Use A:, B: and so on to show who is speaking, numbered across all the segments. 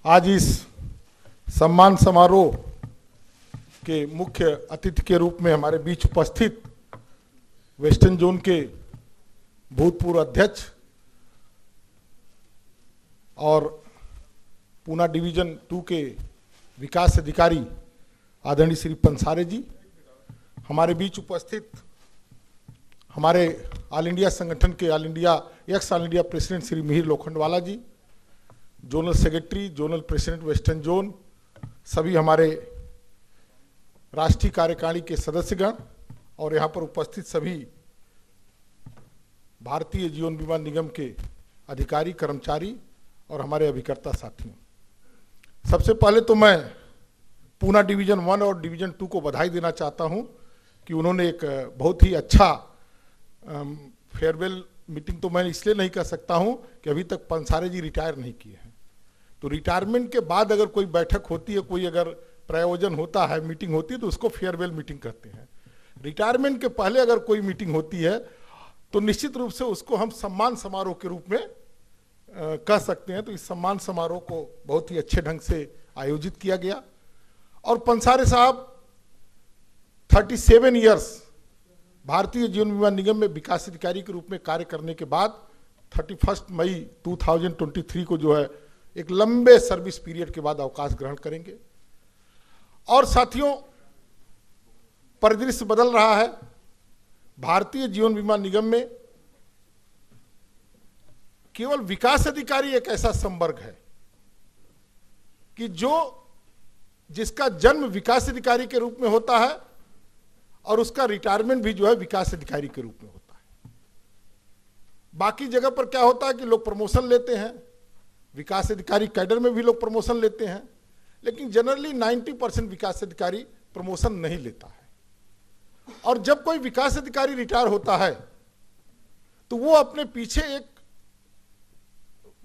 A: आज इस सम्मान समारोह के मुख्य अतिथि के रूप में हमारे बीच उपस्थित वेस्टर्न जोन के भूतपूर्व अध्यक्ष और पूना डिवीजन 2 के विकास अधिकारी आदरणीय श्री पंसारे जी, हमारे बीच उपस्थित हमारे ऑल इंडिया संगठन के all India president Shri Mihir Lokhandwala ji, zonal secretary, zonal president western zone, सभी हमारे राष्ट्रीय कार्यकारिणी के सदस्यगण और यहाँ पर उपस्थित सभी भारतीय जीवन बीमा निगम के अधिकारी, कर्मचारी और हमारे अभिकर्ता साथियों, सबसे पहले तो मैं पूना डिवीजन 1 और डिवीजन 2 को बधाई देना चाहता हूँ कि उन्होंने एक बहुत ही अच्छा फेयरवेल मीटिंग, तो मैं इसलिए नहीं कर सकता हूँ कि अभी तक पंसारे जी रिटायर नहीं किए हैं, तो रिटायरमेंट के बाद अगर कोई बैठक होती है, कोई अगर प्रायोजन होता है, मीटिंग होती है, तो उसको फेयरवेल मीटिंग कहते हैं। रिटायरमेंट के पहले अगर कोई मीटिंग होती है तो निश्चित रूप से उसको हम सम्मान समारोह के रूप में कह सकते हैं। तो इस सम्मान समारोह को बहुत ही अच्छे ढंग से आयोजित किया गया और पंसारे साहब 37 ईयर्स भारतीय जीवन बीमा निगम में विकास अधिकारी के रूप में कार्य करने के बाद 31 मई 2023 को जो है एक लंबे सर्विस पीरियड के बाद अवकाश ग्रहण करेंगे। और साथियों, परिदृश्य बदल रहा है। भारतीय जीवन बीमा निगम में केवल विकास अधिकारी एक ऐसा संवर्ग है कि जिसका जन्म विकास अधिकारी के रूप में होता है और उसका रिटायरमेंट भी जो है विकास अधिकारी के रूप में होता है। बाकी जगह पर क्या होता है कि लोग प्रमोशन लेते हैं, विकास अधिकारी कैडर में भी लोग प्रमोशन लेते हैं, लेकिन जनरली 90% विकास अधिकारी प्रमोशन नहीं लेता है। और जब कोई विकास अधिकारी रिटायर होता है तो वो अपने पीछे एक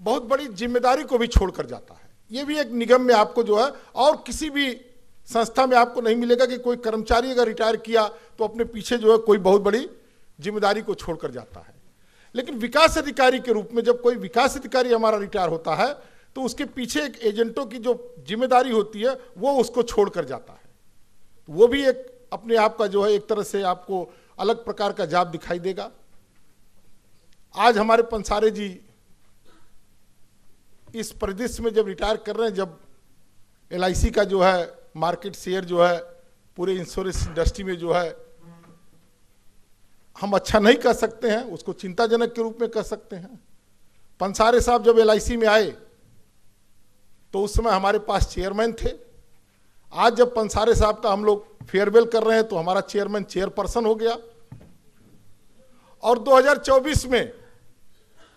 A: बहुत बड़ी जिम्मेदारी को भी छोड़कर जाता है। ये भी एक निगम में आपको जो है और किसी भी संस्था में आपको नहीं मिलेगा कि कोई कर्मचारी अगर रिटायर किया तो अपने पीछे जो है कोई बहुत बड़ी जिम्मेदारी को छोड़कर जाता है। लेकिन विकास अधिकारी के रूप में जब कोई विकास अधिकारी हमारा रिटायर होता है तो उसके पीछे एक एजेंटों की जो जिम्मेदारी होती है वो उसको छोड़कर जाता है। तो वो भी एक अपने आप का जो है एक तरह से आपको अलग प्रकार का जाप दिखाई देगा। आज हमारे पंसारे जी इस परिदृश्य में जब रिटायर कर रहे हैं, जब LIC का जो है मार्केट शेयर जो है पूरे इंश्योरेंस इंडस्ट्री में जो है हम अच्छा नहीं कह सकते हैं, उसको चिंताजनक के रूप में कह सकते हैं। पंसारे साहब जब LIC में आए तो उस समय हमारे पास चेयरमैन थे। आज जब पंसारे साहब का हम लोग फेयरवेल कर रहे हैं तो हमारा चेयरमैन चेयरपर्सन हो गया। और 2024 में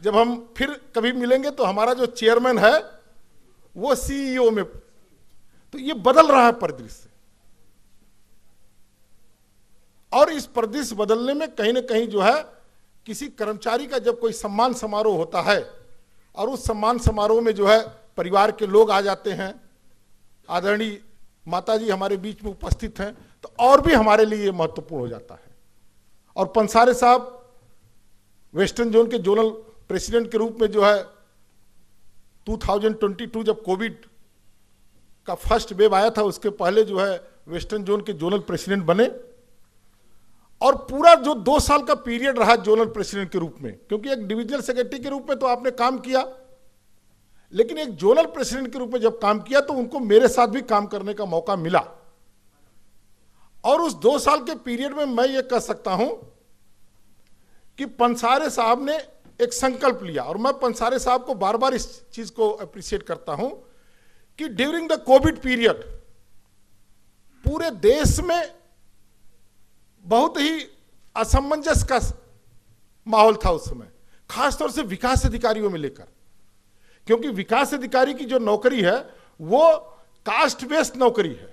A: जब हम फिर कभी मिलेंगे तो हमारा जो चेयरमैन है वो CEO में, तो ये बदल रहा है परिदृश्य। और इस परिदृश्य बदलने में कहीं ना कहीं जो है किसी कर्मचारी का जब कोई सम्मान समारोह होता है और उस सम्मान समारोह में जो है परिवार के लोग आ जाते हैं, आदरणीय माता जी हमारे बीच में उपस्थित हैं, तो और भी हमारे लिए ये महत्वपूर्ण हो जाता है। और पंसारे साहब वेस्टर्न जोन के जोनल प्रेसिडेंट के रूप में जो है 2022 जब कोविड का फर्स्ट वेव आया था उसके पहले जो है वेस्टर्न जोन के जोनल प्रेसिडेंट बने। और पूरा जो 2 साल का पीरियड रहा जोनल प्रेसिडेंट के रूप में, क्योंकि एक डिविजनल सेक्रेटरी के रूप में तो आपने काम किया, लेकिन एक जोनल प्रेसिडेंट के रूप में जब काम किया तो उनको मेरे साथ भी काम करने का मौका मिला। और उस 2 साल के पीरियड में मैं ये कह सकता हूं कि पंसारे साहब ने एक संकल्प लिया, और मैं पंसारे साहब को बार बार इस चीज को अप्रिशिएट करता हूं कि ड्यूरिंग द कोविड पीरियड पूरे देश में बहुत ही असमंजस का माहौल था उस समय, खासतौर से विकास अधिकारियों में लेकर, क्योंकि विकास अधिकारी की जो नौकरी है वो कास्ट बेस्ड नौकरी है।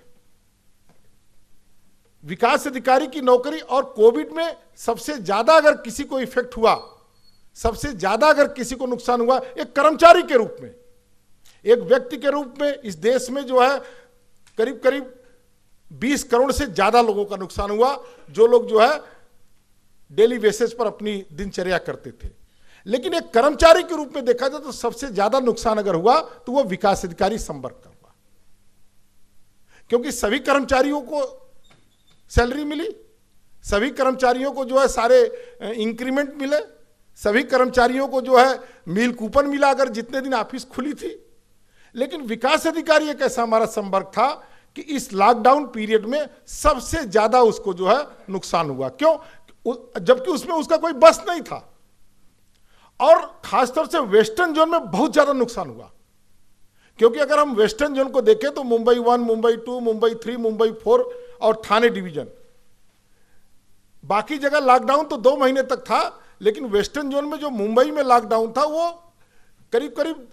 A: विकास अधिकारी की नौकरी, और कोविड में सबसे ज्यादा अगर किसी को इफेक्ट हुआ, सबसे ज्यादा अगर किसी को नुकसान हुआ एक कर्मचारी के रूप में, एक व्यक्ति के रूप में इस देश में जो है करीब करीब 20 करोड़ से ज्यादा लोगों का नुकसान हुआ, जो लोग जो है डेली बेसिस पर अपनी दिनचर्या करते थे। लेकिन एक कर्मचारी के रूप में देखा जाए तो सबसे ज्यादा नुकसान अगर हुआ तो वो विकास अधिकारी संवर्ग का हुआ, क्योंकि सभी कर्मचारियों को सैलरी मिली, सभी कर्मचारियों को जो है सारे इंक्रीमेंट मिले, सभी कर्मचारियों को जो है मील कूपन मिला अगर जितने दिन ऑफिस खुली थी। लेकिन विकास अधिकारी एक ऐसा हमारा संवर्ग था कि इस लॉकडाउन पीरियड में सबसे ज्यादा उसको जो है नुकसान हुआ। क्यों? जबकि उसमें उसका कोई बस नहीं था, और खासतौर से वेस्टर्न जोन में बहुत ज्यादा नुकसान हुआ, क्योंकि अगर हम वेस्टर्न जोन को देखें तो मुंबई 1, मुंबई 2, मुंबई 3, मुंबई 4 और थाने डिवीजन, बाकी जगह लॉकडाउन तो 2 महीने तक था, लेकिन वेस्टर्न जोन में जो मुंबई में लॉकडाउन था वो करीब करीब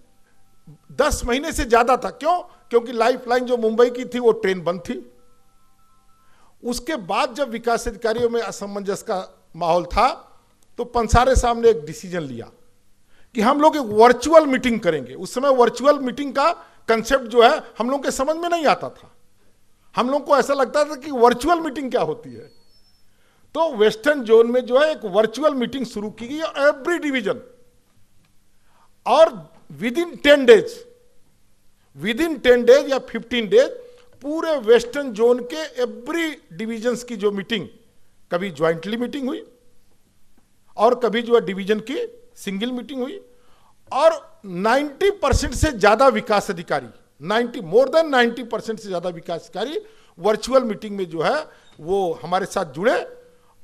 A: 10 महीने से ज्यादा था। क्यों? क्योंकि लाइफलाइन जो मुंबई की थी वो ट्रेन बंद थी। उसके बाद जब विकास अधिकारियों में असमंजस का माहौल था तो पंसारे साहब ने एक डिसीजन लिया कि हम लोग एक वर्चुअल मीटिंग करेंगे। उस समय वर्चुअल मीटिंग का कंसेप्ट जो है हम लोग के समझ में नहीं आता था, हम लोग को ऐसा लगता था कि वर्चुअल मीटिंग क्या होती है। तो वेस्टर्न जोन में जो है एक वर्चुअल मीटिंग शुरू की गई एवरी डिवीजन, और विद इन 10 डेज या 15 डेज पूरे वेस्टर्न जोन के एवरी डिवीजन्स की जो मीटिंग, कभी ज्वाइंटली मीटिंग हुई और कभी जो है डिवीजन की सिंगल मीटिंग हुई, और 90% से ज्यादा विकास अधिकारी, मोर देन 90% से ज्यादा विकास अधिकारी वर्चुअल मीटिंग में जो है वो हमारे साथ जुड़े।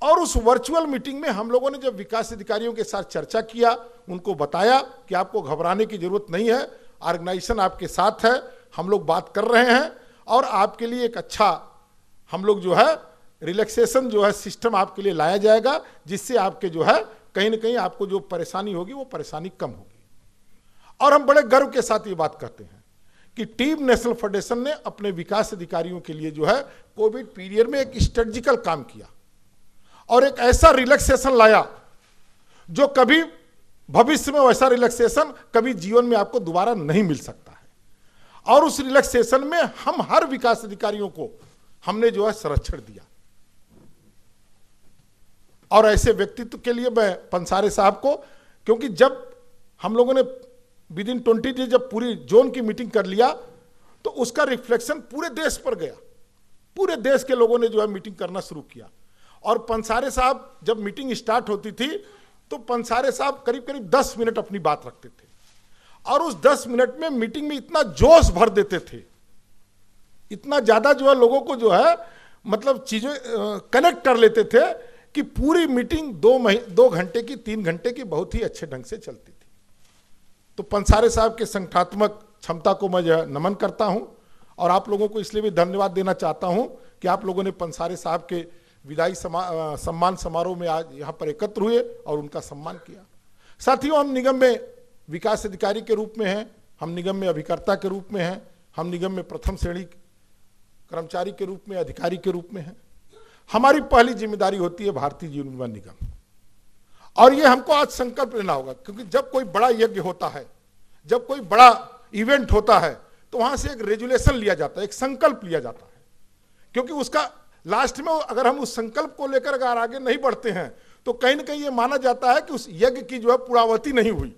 A: और उस वर्चुअल मीटिंग में हम लोगों ने जब विकास अधिकारियों के साथ चर्चा किया, उनको बताया कि आपको घबराने की जरूरत नहीं है, ऑर्गेनाइजेशन आपके साथ है, हम लोग बात कर रहे हैं और आपके लिए एक अच्छा हम लोग जो है रिलैक्सेशन जो है सिस्टम आपके लिए लाया जाएगा, जिससे आपके जो है कहीं ना कहीं आपको जो परेशानी होगी वो परेशानी कम होगी। और हम बड़े गर्व के साथ ये बात करते हैं कि टीम नेशनल फेडरेशन ने अपने विकास अधिकारियों के लिए जो है कोविड पीरियड में एक स्ट्रेटेजिकल काम किया और एक ऐसा रिलैक्सेशन लाया जो कभी भविष्य में वैसा रिलैक्सेशन कभी जीवन में आपको दोबारा नहीं मिल सकता है। और उस रिलैक्सेशन में हम हर विकास अधिकारियों को हमने जो है संरक्षण दिया। और ऐसे व्यक्तित्व के लिए मैं पंसारे साहब को, क्योंकि जब हम लोगों ने विद इन 20 डेज जब पूरी जोन की मीटिंग कर लिया तो उसका रिफ्लेक्शन पूरे देश पर गया, पूरे देश के लोगों ने जो है मीटिंग करना शुरू किया। और पंसारे साहब जब मीटिंग स्टार्ट होती थी तो पंसारे साहब करीब करीब 10 मिनट अपनी बात रखते थे, और उस 10 मिनट में मीटिंग में इतना जोश भर देते थे, इतना ज्यादा जो है लोगों को जो है मतलब चीजें कनेक्ट कर लेते थे कि पूरी मीटिंग 2 घंटे की 3 घंटे की बहुत ही अच्छे ढंग से चलती थी। तो पंसारे साहब के संगठनात्मक क्षमता को मैं नमन करता हूं, और आप लोगों को इसलिए भी धन्यवाद देना चाहता हूं कि आप लोगों ने पंसारे साहब के विदाई सम्मान समारोह में आज यहाँ पर एकत्र हुए और उनका सम्मान किया। साथियों, हम निगम में विकास अधिकारी के रूप में हैं, हम निगम में अभिकर्ता के रूप में हैं, हम निगम में प्रथम श्रेणी कर्मचारी के रूप में, अधिकारी के रूप में हैं। हमारी पहली जिम्मेदारी होती है भारतीय जीवन बीमा निगम, और ये हमको आज संकल्प लेना होगा, क्योंकि जब कोई बड़ा यज्ञ होता है, जब कोई बड़ा इवेंट होता है तो वहां से एक रेजुलेशन लिया जाता है, एक संकल्प लिया जाता है, क्योंकि उसका लास्ट में अगर हम उस संकल्प को लेकर अगर आगे नहीं बढ़ते हैं तो कहीं ना कहीं ये माना जाता है कि उस यज्ञ की जो है पूर्णावती नहीं हुई।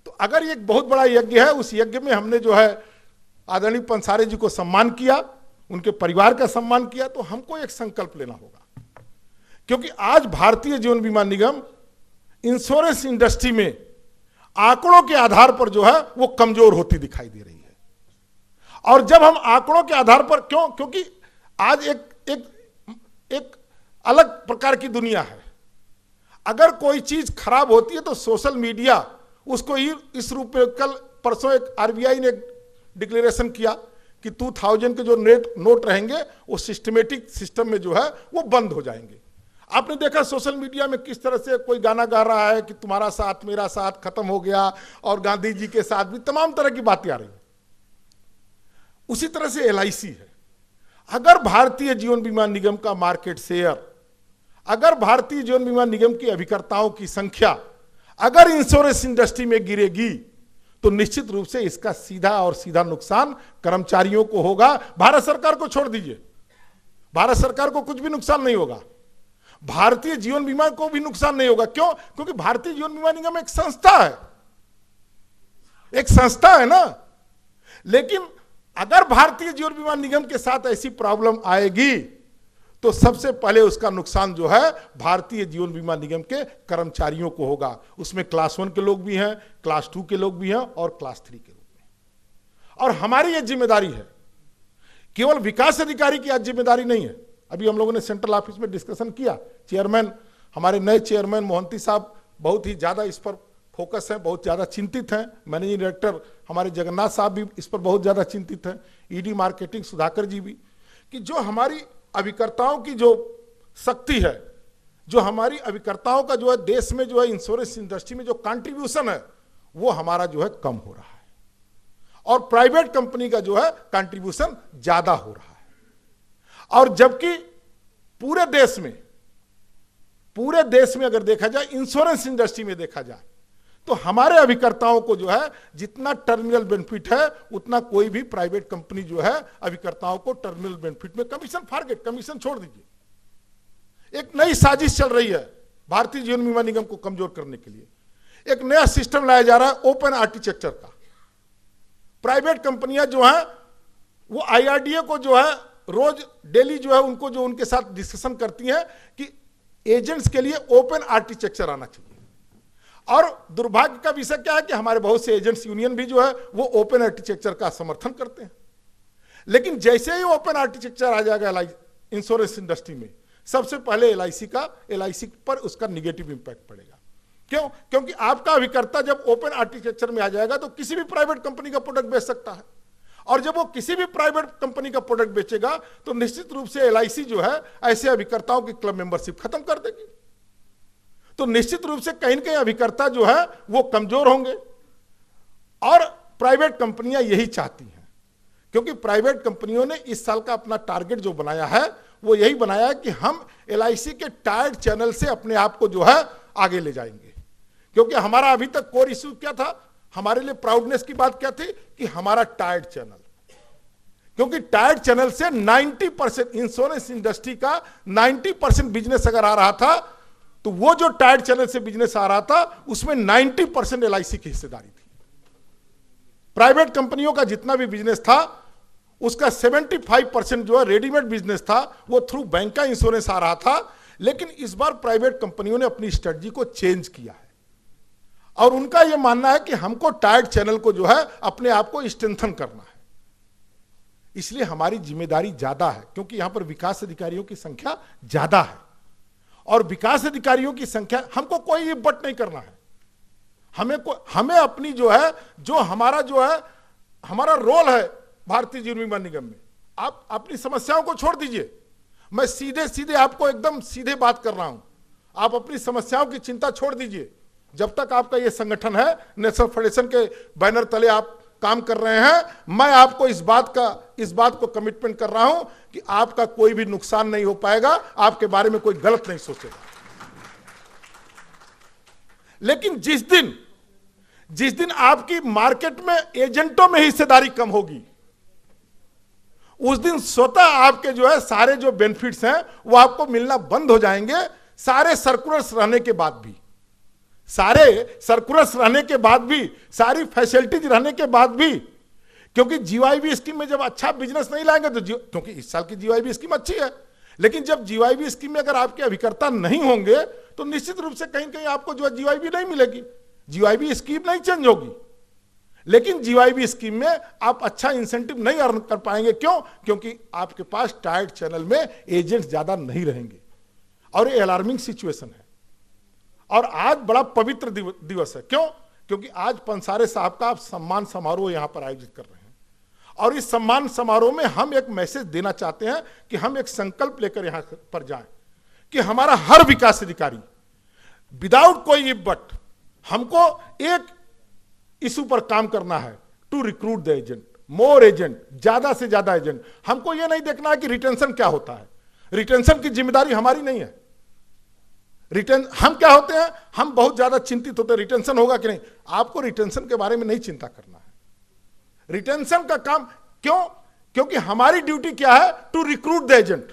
A: तो अगर ये एक बहुत बड़ा यज्ञ है, उस यज्ञ में हमने जो है आदरणीय पंसारे जी को सम्मान किया, उनके परिवार का सम्मान किया, तो हमको एक संकल्प लेना होगा, क्योंकि आज भारतीय जीवन बीमा निगम इंश्योरेंस इंडस्ट्री में आंकड़ों के आधार पर जो है वो कमजोर होती दिखाई दे रही है। और जब हम आंकड़ों के आधार पर, क्योंकि आज एक अलग प्रकार की दुनिया है। अगर कोई चीज खराब होती है तो सोशल मीडिया उसको इस रूप में, कल परसों एक आरबीआई ने डिक्लेरेशन किया कि 2000 के जो नोट रहेंगे वो सिस्टमेटिक सिस्टम में जो है वो बंद हो जाएंगे। आपने देखा सोशल मीडिया में किस तरह से कोई गाना गा रहा है कि तुम्हारा साथ मेरा साथ खत्म हो गया, और गांधी जी के साथ भी तमाम तरह की बातें आ रही हैं। उसी तरह से LIC है। अगर भारतीय जीवन बीमा निगम का मार्केट शेयर, अगर भारतीय जीवन बीमा निगम की अभिकर्ताओं की संख्या अगर इंश्योरेंस इंडस्ट्री में गिरेगी तो निश्चित रूप से इसका सीधा नुकसान कर्मचारियों को होगा। भारत सरकार को छोड़ दीजिए, भारत सरकार को कुछ भी नुकसान नहीं होगा। भारतीय जीवन बीमा को भी नुकसान नहीं होगा। क्यों? क्योंकि भारतीय जीवन बीमा निगम एक संस्था है, एक संस्था है ना। लेकिन अगर भारतीय जीवन बीमा निगम के साथ ऐसी प्रॉब्लम आएगी तो सबसे पहले उसका नुकसान जो है भारतीय जीवन बीमा निगम के कर्मचारियों को होगा। उसमें क्लास 1 के लोग भी हैं, क्लास 2 के लोग भी हैं और क्लास 3 के लोग भी हैं। और हमारी यह जिम्मेदारी है, केवल विकास अधिकारी की आज जिम्मेदारी नहीं है। अभी हम लोगों ने सेंट्रल ऑफिस में डिस्कशन किया, चेयरमैन, हमारे नए चेयरमैन मोहंती साहब बहुत ही ज्यादा इस पर फोकस है, बहुत ज्यादा चिंतित हैं। मैनेजिंग डायरेक्टर हमारे जगन्नाथ साहब भी इस पर बहुत ज्यादा चिंतित हैं, ईडी मार्केटिंग सुधाकर जी भी, कि जो हमारी अभिकर्ताओं की जो शक्ति है, जो हमारी अभिकर्ताओं का जो है देश में जो है इंश्योरेंस इंडस्ट्री में जो कंट्रीब्यूशन है वो हमारा जो है कम हो रहा है और प्राइवेट कंपनी का जो है कंट्रीब्यूशन ज्यादा हो रहा है। और जबकि पूरे देश में अगर देखा जाए, इंश्योरेंस इंडस्ट्री में देखा जाए, तो हमारे अभिकर्ताओं को जो है जितना टर्मिनल बेनिफिट है उतना कोई भी प्राइवेट कंपनी जो है अभिकर्ताओं को टर्मिनल बेनिफिट में कमीशन, फॉरगेट, कमीशन छोड़ दीजिए। एक नई साजिश चल रही है भारतीय जीवन बीमा निगम को कमजोर करने के लिए। एक नया सिस्टम लाया जा रहा है ओपन आर्किटेक्चर का। प्राइवेट कंपनियां जो है वो आईआरडीए को जो है रोज डेली जो है उनको जो उनके साथ डिस्कशन करती हैं कि एजेंट्स के लिए ओपन आर्किटेक्चर आना चाहिए। और दुर्भाग्य का विषय क्या है कि हमारे बहुत से एजेंट्स यूनियन भी जो है वो ओपन आर्किटेक्चर का समर्थन करते हैं। लेकिन जैसे ही ओपन आर्किटेक्चर आ जाएगा इंश्योरेंस इंडस्ट्री में, सबसे पहले एलआईसी पर उसका निगेटिव इंपैक्ट पड़ेगा। क्यों? क्योंकि आपका अभिकर्ता जब ओपन आर्किटेक्चर में आ जाएगा तो किसी भी प्राइवेट कंपनी का प्रोडक्ट बेच सकता है, और जब वो किसी भी प्राइवेट कंपनी का प्रोडक्ट बेचेगा तो निश्चित रूप से एलआईसी जो है ऐसे अभिकर्ताओं की क्लब मेंबरशिप खत्म कर देगी। तो निश्चित रूप से कहीं न कहीं अभिकर्ता जो है वो कमजोर होंगे। और प्राइवेट कंपनियां यही चाहती हैं, क्योंकि प्राइवेट कंपनियों ने इस साल का अपना टारगेट जो बनाया है वो यही बनाया है कि हम एलआईसी के टायर्ड चैनल से अपने आप को जो है आगे ले जाएंगे। क्योंकि हमारा अभी तक कोर इश्यू क्या था, हमारे लिए प्राउडनेस की बात क्या थी कि हमारा टायर्ड चैनल, क्योंकि टायर्ड चैनल से 90% इंश्योरेंस इंडस्ट्री का 90% बिजनेस अगर आ रहा था तो वो जो टायर्ड चैनल से बिजनेस आ रहा था उसमें 90% एलआईसी की हिस्सेदारी थी। प्राइवेट कंपनियों का जितना भी बिजनेस था उसका 75% जो है रेडीमेड बिजनेस था, वो थ्रू बैंक का इंश्योरेंस आ रहा था। लेकिन इस बार प्राइवेट कंपनियों ने अपनी स्ट्रेटजी को चेंज किया है और उनका यह मानना है कि हमको टायर्ड चैनल को जो है अपने आप को स्ट्रेंथन करना है। इसलिए हमारी जिम्मेदारी ज्यादा है, क्योंकि यहां पर विकास अधिकारियों की संख्या ज्यादा है और विकास अधिकारियों की संख्या, हमको कोई इब्बट नहीं करना है। हमें अपनी जो है, जो हमारा रोल है भारतीय जीवन बीमा निगम में, आप अपनी समस्याओं को छोड़ दीजिए। मैं सीधे आपको एकदम सीधे बात कर रहा हूं, आप अपनी समस्याओं की चिंता छोड़ दीजिए। जब तक आपका यह संगठन है, नेशनल फेडरेशन के बैनर तले आप काम कर रहे हैं, मैं आपको इस बात को कमिटमेंट कर रहा हूं कि आपका कोई भी नुकसान नहीं हो पाएगा, आपके बारे में कोई गलत नहीं सोचेगा। लेकिन जिस दिन आपकी मार्केट में एजेंटों में हिस्सेदारी कम होगी, उस दिन स्वतः आपके जो है सारे जो बेनिफिट्स हैं वो आपको मिलना बंद हो जाएंगे। सारे सर्कुलर्स रहने के बाद भी, सारी फैसिलिटीज रहने के बाद भी, क्योंकि जीवाईबी स्कीम में जब अच्छा बिजनेस नहीं लाएंगे तो क्योंकि इस साल की जीवाईबी स्कीम अच्छी है, लेकिन जब जीवाईबी स्कीम में अगर आपके अभिकर्ता नहीं होंगे तो निश्चित रूप से कहीं आपको जो है जीवाईबी नहीं मिलेगी, जीवाईबी स्कीम नहीं चेंज होगी। लेकिन जीवाईबी स्कीम में आप अच्छा इंसेंटिव नहीं अर्न कर पाएंगे। क्यों? क्योंकि आपके पास टायर्ड चैनल में एजेंट्स ज्यादा नहीं रहेंगे और ये अलार्मिंग सिचुएशन है। और आज बड़ा पवित्र दिवस है। क्यों? क्योंकि आज पंसारे साहब का आप सम्मान समारोह यहां पर आयोजित कर रहे हैं और इस सम्मान समारोह में हम एक मैसेज देना चाहते हैं कि हम एक संकल्प लेकर यहां पर जाएं कि हमारा हर विकास अधिकारी विदाउट कोई इब्बट, हमको एक इशू पर काम करना है, to recruit the agent, more agent, ज्यादा से ज्यादा एजेंट। हमको यह नहीं देखना है कि रिटेंशन क्या होता है, रिटेंशन की जिम्मेदारी हमारी नहीं है। हम क्या होते हैं, हम बहुत ज्यादा चिंतित होते हैं रिटेंशन होगा कि नहीं। आपको रिटेंशन के बारे में नहीं चिंता करना है। रिटेंशन का काम क्यों? क्योंकि हमारी ड्यूटी क्या है, to recruit the agent.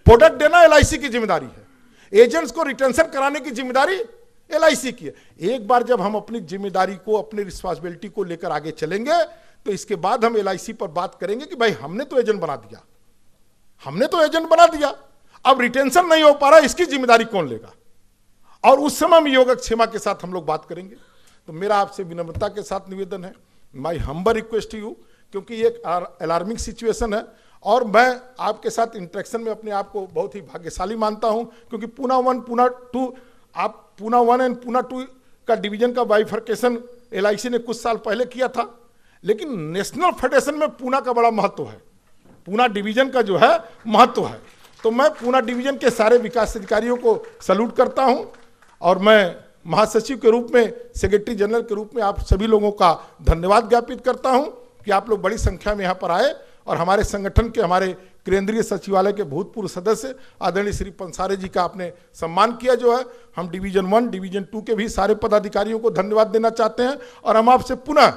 A: Product देना एलआईसी की जिम्मेदारी है, एजेंट्स को रिटेंशन कराने की जिम्मेदारी एलआईसी की है। एक बार जब हम अपनी जिम्मेदारी को, अपनी रिस्पॉन्सिबिलिटी को लेकर आगे चलेंगे तो इसके बाद हम एलआईसी पर बात करेंगे कि भाई हमने तो एजेंट बना दिया, हमने तो एजेंट बना दिया, अब रिटेंशन नहीं हो पा रहा, इसकी जिम्मेदारी कौन लेगा। और उस समय हम योगक्षेमा के साथ हम लोग बात करेंगे। तो मेरा आपसे विनम्रता के साथ निवेदन है, my humble request to you, क्योंकि ये अलार्मिंग सिचुएशन है और मैं आपके साथ इंटरेक्शन में अपने आप को बहुत ही भाग्यशाली मानता हूं, क्योंकि पूना 1, पूना 2, आप पूना 1 एंड पूना 2 का डिवीजन का बाइफर्केशन एलआईसी ने कुछ साल पहले किया था, लेकिन नेशनल फेडरेशन में पूना का बड़ा महत्व है, पूना डिवीजन का जो है महत्व है। तो मैं पूना डिवीजन के सारे विकास अधिकारियों को सैल्यूट करता हूं और मैं महासचिव के रूप में, सेक्रेटरी जनरल के रूप में आप सभी लोगों का धन्यवाद ज्ञापित करता हूं कि आप लोग बड़ी संख्या में यहां पर आए और हमारे संगठन के, हमारे केंद्रीय सचिवालय के भूतपूर्व सदस्य आदरणीय श्री पंसारे जी का आपने सम्मान किया जो है। हम डिवीजन 1, डिवीजन 2 के भी सारे पदाधिकारियों को धन्यवाद देना चाहते हैं और हम आपसे पुनः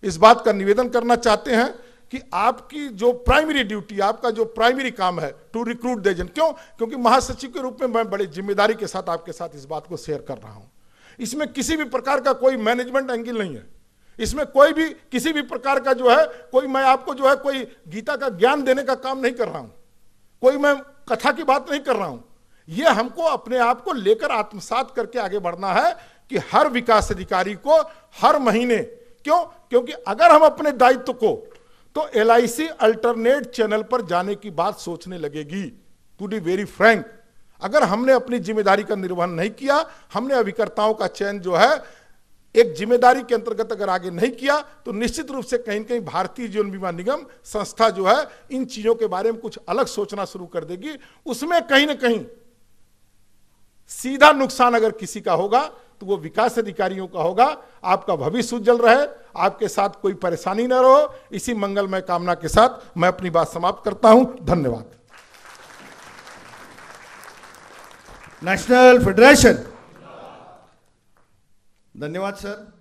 A: इस बात का निवेदन करना चाहते हैं कि आपकी जो प्राइमरी ड्यूटी, आपका जो प्राइमरी काम है टू रिक्रूट द एजेंट। क्यों? क्योंकि महासचिव के रूप में मैं बड़ी जिम्मेदारी के साथ आपके साथ इस बात को शेयर कर रहा हूं। इसमें किसी भी प्रकार का कोई मैनेजमेंट एंगल नहीं है, इसमें कोई भी किसी भी प्रकार का जो है कोई, मैं आपको जो है कोई गीता का ज्ञान देने का काम नहीं कर रहा हूं, कोई मैं कथा की बात नहीं कर रहा हूं। यह हमको अपने आप को लेकर आत्मसात करके आगे बढ़ना है कि हर विकास अधिकारी को हर महीने, क्यों? क्योंकि अगर हम अपने दायित्व को, तो एलआईसी अल्टरनेट चैनल पर जाने की बात सोचने लगेगी। टू बी वेरी फ्रैंक, अगर हमने अपनी जिम्मेदारी का निर्वहन नहीं किया, हमने अभिकर्ताओं का चयन जो है एक जिम्मेदारी के अंतर्गत अगर आगे नहीं किया, तो निश्चित रूप से कहीं न कहीं भारतीय जीवन बीमा निगम संस्था जो है इन चीजों के बारे में कुछ अलग सोचना शुरू कर देगी। उसमें कहीं ना कहीं सीधा नुकसान अगर किसी का होगा तो वो विकास अधिकारियों का होगा। आपका भविष्य उज्जवल रहे, आपके साथ कोई परेशानी न रहो, इसी मंगलमय कामना के साथ मैं अपनी बात समाप्त करता हूं। धन्यवाद।
B: नेशनल फेडरेशन, धन्यवाद सर।